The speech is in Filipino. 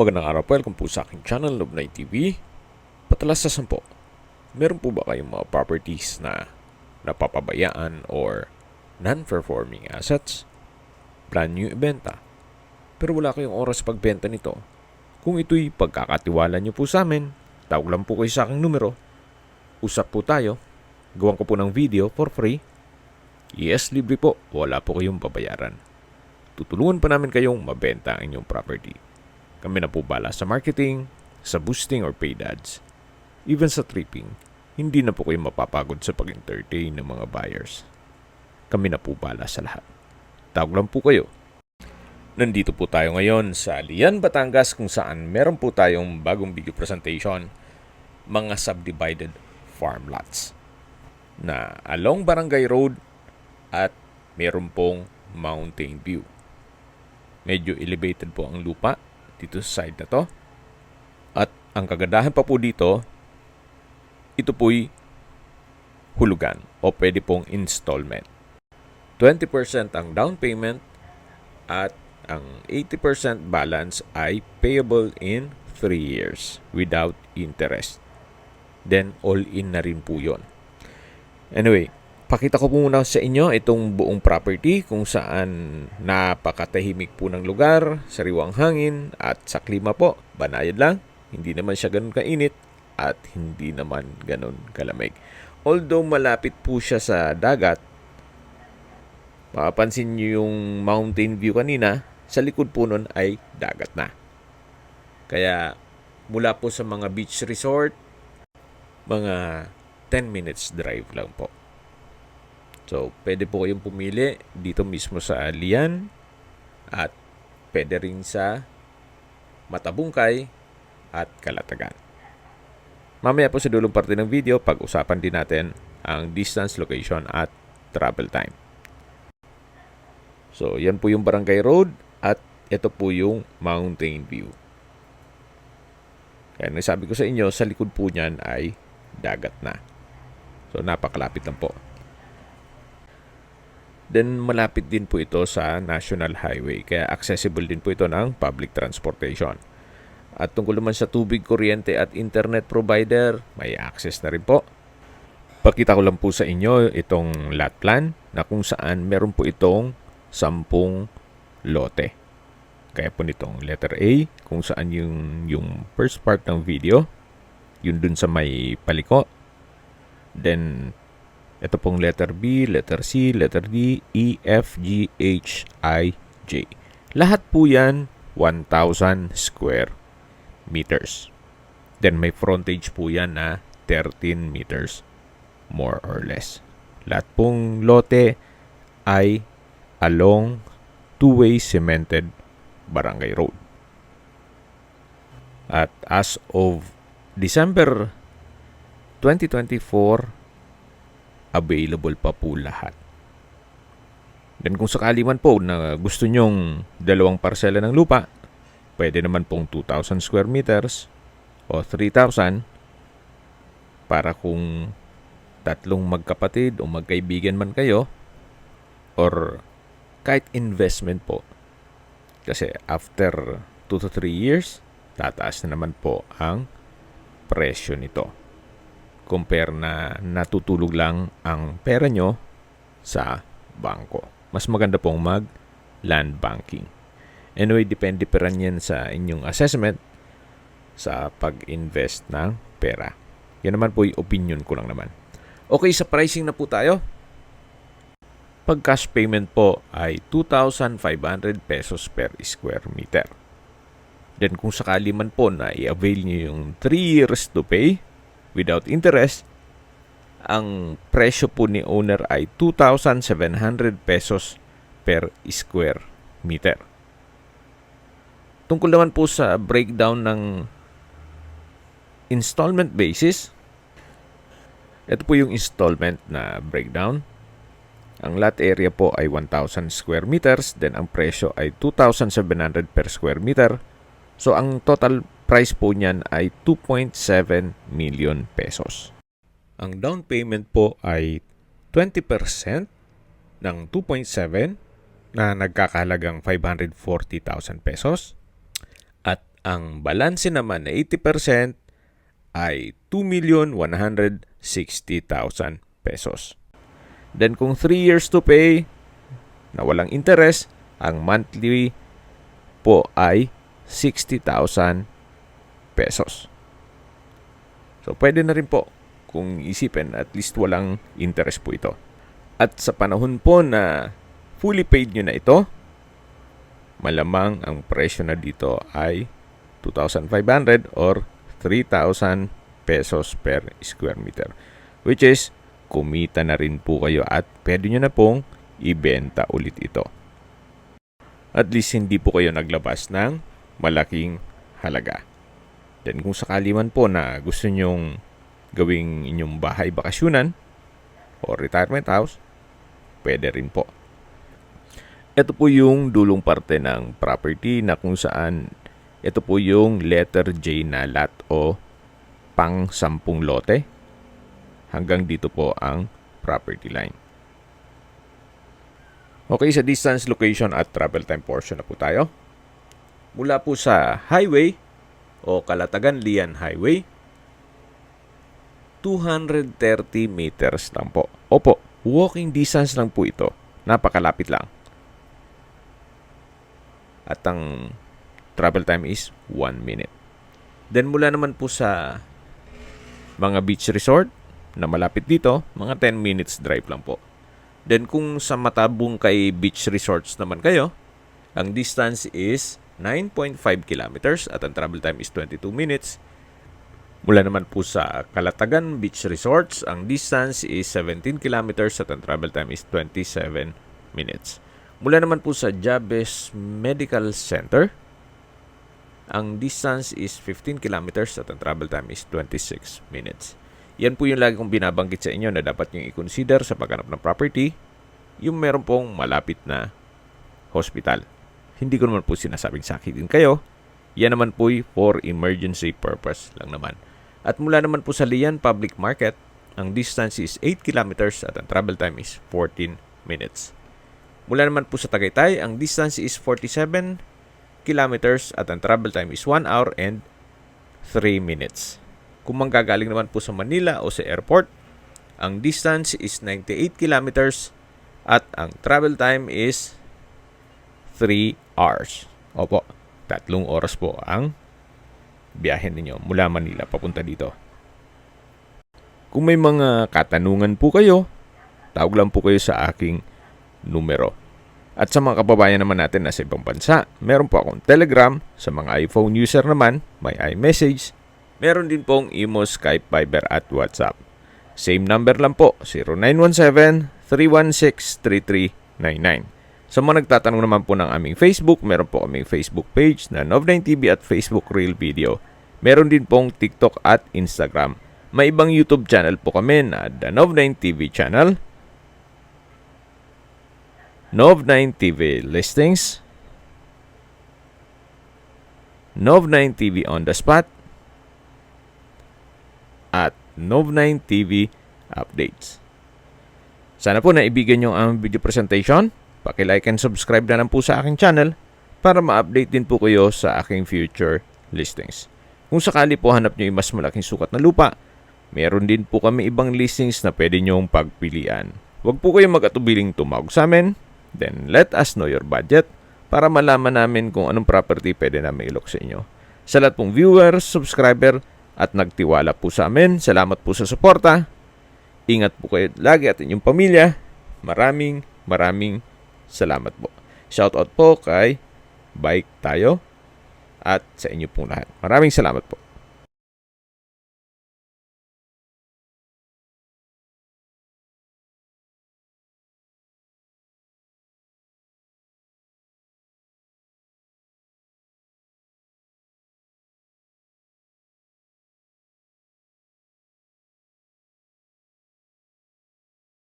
Magandang araw po, welcome po sa aking channel, Lobnay TV. Patalasasan po, meron po ba kayong mga properties na napapabayaan or non-performing assets? Plan nyo ibenta, pero wala kayong oras pagbenta nito. Kung ito'y pagkakatiwala nyo po sa amin, tawag lang po kayo sa aking numero. Usap po tayo, gawan ko po ng video for free. Yes, libre po, wala po kayong babayaran. Tutulungan pa namin kayong mabenta ang inyong property. Kami na po bala sa marketing, sa boosting or paid ads. Even sa tripping, hindi na po kayo mapapagod sa pag-entertain ng mga buyers. Kami na po bala sa lahat. Tawag lang po kayo. Nandito po tayo ngayon sa Lian, Batangas kung saan meron po tayong bagong video presentation, mga subdivided farm lots na along Barangay Road at meron pong mountain view. Medyo elevated po ang lupa dito sa side na to. At ang kagandahan pa po dito, ito po'y hulugan o pwede pong installment. 20% ang down payment at ang 80% balance ay payable in 3 years without interest. Then all-in na rin po yun. Anyway, pakita ko muna sa inyo itong buong property kung saan napakatahimik po ng lugar, sariwang hangin at sa klima po, banayad lang. Hindi naman siya ganun kainit at hindi naman ganun kalamig. Although malapit po siya sa dagat, mapapansin nyo yung mountain view kanina, sa likod po nun ay dagat na. Kaya mula po sa mga beach resort, mga 10 minutes drive lang po. So, pwede po kayong pumili dito mismo sa Lian at pwede rin sa Matabungkay at Calatagan. Mamaya po sa dulong parte ng video, pag-usapan din natin ang distance, location at travel time. So, yan po yung Barangay Road at ito po yung mountain view. Kaya nasabi ko sa inyo, sa likod po niyan ay dagat na. So, napakalapit lang po. Then malapit din po ito sa National Highway kaya accessible din po ito ng public transportation. At tungkol naman sa tubig, kuryente at internet provider, may access na rin po. Pakita ko lang po sa inyo itong lot plan na kung saan meron po itong 10 lote. Kaya po nitong letter A kung saan yung first part ng video, yun dun sa may paliko. Then ito pong letter B, letter C, letter D, E, F, G, H, I, J. Lahat po yan 1,000 square meters. Then may frontage po yan na 13 meters more or less. Lahat pong lote ay along two-way cemented barangay road. At as of December 2024, available pa po lahat. Then kung sakali man po na gusto nyong dalawang parsela ng lupa, pwede naman pong 2,000 square meters o 3,000 para kung tatlong magkapatid o magkaibigan man kayo or kahit investment po. Kasi after 2 to 3 years, tataas na naman po ang presyo nito. Compare na natutulog lang ang pera nyo sa bangko. Mas maganda pong mag-land banking. Anyway, depende pa rin yan sa inyong assessment sa pag-invest ng pera. Yan naman po yung opinion ko lang naman. Okay, sa pricing na po tayo. Pag cash payment po ay 2,500 pesos per square meter. Then kung sakali man po na i-avail nyo yung 3 years to pay, without interest, ang presyo po ni owner ay 2,700 pesos per square meter. Tungkol naman po sa breakdown ng installment basis, ito po yung installment na breakdown. Ang lot area po ay 1,000 square meters, then ang presyo ay 2,700 per square meter. So ang total price po niyan ay 2.7 million pesos. Ang down payment po ay 20% ng 2.7 na nagkakahalagang 540,000 pesos. At Ang balanse naman na 80% ay 2,160,000 pesos. Then kung 3 years to pay na walang interest, ang monthly po ay 60,000 pesos. So pwede na rin po kung isipin, at least walang interest po ito. At sa panahon po na fully paid nyo na ito, malamang ang presyo na dito ay 2,500 or 3,000 pesos per square meter. Which is, kumita na rin po kayo at pwede nyo na pong ibenta ulit ito. At least hindi po kayo naglabas ng malaking halaga. Then kung sakali man po na gusto nyong gawing inyong bahay bakasyunan o retirement house, pwede rin po. Ito po yung dulong parte ng property na kung saan ito po yung letter J na lot o pang 10 lote. Hanggang dito po ang property line. Okay, sa distance, location at travel time portion na po tayo. Mula po sa highway o Calatagan-Lian Highway, 230 meters lang po. Opo, walking distance lang po ito. Napakalapit lang. At ang travel time is 1 minute. Then mula naman po sa mga beach resort na malapit dito, mga 10 minutes drive lang po. Then kung sa Matabong kay beach resorts naman kayo, ang distance is 9.5 kilometers at ang travel time is 22 minutes. Mula naman po sa Calatagan Beach Resorts, ang distance is 17 kilometers at ang travel time is 27 minutes. Mula naman po sa Jabez Medical Center, ang distance is 15 kilometers at ang travel time is 26 minutes. Yan po yung lagi kong binabanggit sa inyo na dapat nyo i-consider sa paghanap ng property, yung meron pong malapit na hospital. Hindi ko naman po sinasabing sakitin kayo. Yan naman po for emergency purpose lang naman. At mula naman po sa Lian Public Market, ang distance is 8 kilometers at ang travel time is 14 minutes. Mula naman po sa Tagaytay, ang distance is 47 kilometers at ang travel time is 1 hour and 3 minutes. Kung manggagaling naman po sa Manila o sa airport, ang distance is 98 kilometers at ang travel time is 3 hours. Opo, 3 oras po ang biyahe ninyo mula Manila papunta dito. Kung may mga katanungan po kayo, tawag lang po kayo sa aking numero. At sa mga kababayan naman natin na sa ibang bansa, meron po akong Telegram. Sa mga iPhone user naman, may iMessage. Meron din pong Imo, Skype, Viber at WhatsApp. Same number lang po, 0917-316-3399. Sa mga nagtatanong naman po ng aming Facebook, meron po kaming Facebook page na Nov9TV at Facebook Reel Video. Meron din pong TikTok at Instagram. May ibang YouTube channel po kami na The Nov9TV Channel, Nov9TV Listings, Nov9TV On The Spot, at Nov9TV Updates. Sana po naibigan nyo ang video presentation. Paki-like and subscribe na lang po sa aking channel para ma-update din po kayo sa aking future listings. Kung sakali po hanap nyo yung mas malaking sukat na lupa, meron din po kami ibang listings na pwede nyong pagpilian. Huwag po kayong mag-atubiling tumawag sa amin, then let us know your budget para malaman namin kung anong property pwede namin ilok sa inyo. Sa lahat pong viewers, subscriber, at nagtiwala po sa amin, salamat po sa suporta. Ingat po kayo lagi at inyong pamilya. Maraming salamat po. Shoutout po kay Bike Tayo at sa inyo pong lahat. Maraming salamat po.